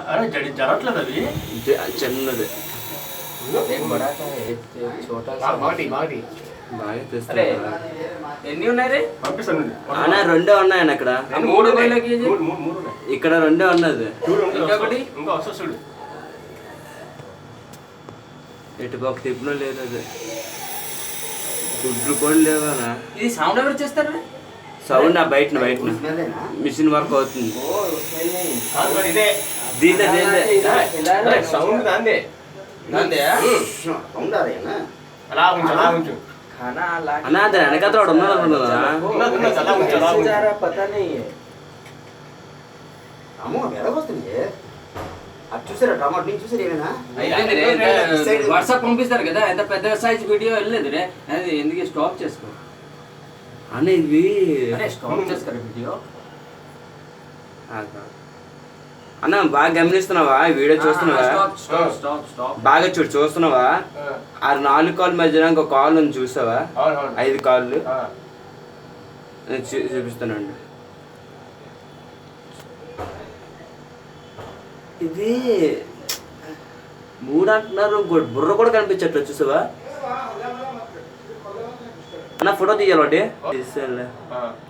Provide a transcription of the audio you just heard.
अरे जड़ी जरटలేదు అది చిన్నది एक बड़ा था एक छोटा सा బాటి బాటి బాగా अरे తెస్తా ఎన్ని ఉన్నాయి రే పంపిస్తాను అన్న రెండే ఉన్నాయన్న ఇక్కడ మూడు ఇక్కడ రెండే ఉన్నది ఇంకొకటి ఇంకా వస్తా చూడు ఎటు బాబు తిప్పులో లేదు అది గుడ్లు కూడా లేవనా ఇది సౌండ్ ఎవరు చేస్తారు సౌండ్ ఆ బయట మిషన్ వర్క్ అవుతుంది ఓ స్మెల్ नहीं కాదు మరి ఇదే దీంట్లో ఇలా సౌండ్ దాందే నాందే సౌండ్ అదేనా అలా ఉంచు खाना ला అన్న అది వెనకతోడు ఉన్నాడు అనుకున్నా ఉన్నది అలా ఉంచు అలా ఉంచు जा रहा पता नहीं है అమ్మో వెలగొస్తుంది అది చూసారా టమాటో నుంచి చూసారు ఏమైనా వాట్సాప్ పంపిస్తారు కదా ఎంత పెద్ద సైజ్ వీడియో వెళ్ళలేదు రే అది ఎందుకు స్టాప్ చేసుకో అన్న ఇవి అరే స్టాప్ చేసుకోరు వీడియో అన్న బాగా గమనిస్తున్నావా వీడియో చూస్తున్నావా స్టాప్ స్టాప్ స్టాప్ బాగా చూస్తున్నావా ఆ 4 కాల్ మధ్యన ఇంకో కాల్ ఉంది చూసావా అవును 5 కాళ్ళు చూపిస్తానండి ఇది 3 అంటున్నారు బుర్ర కూడా కనిపించట్లేదు చూసావా అన్న ఫోటో తీయాలి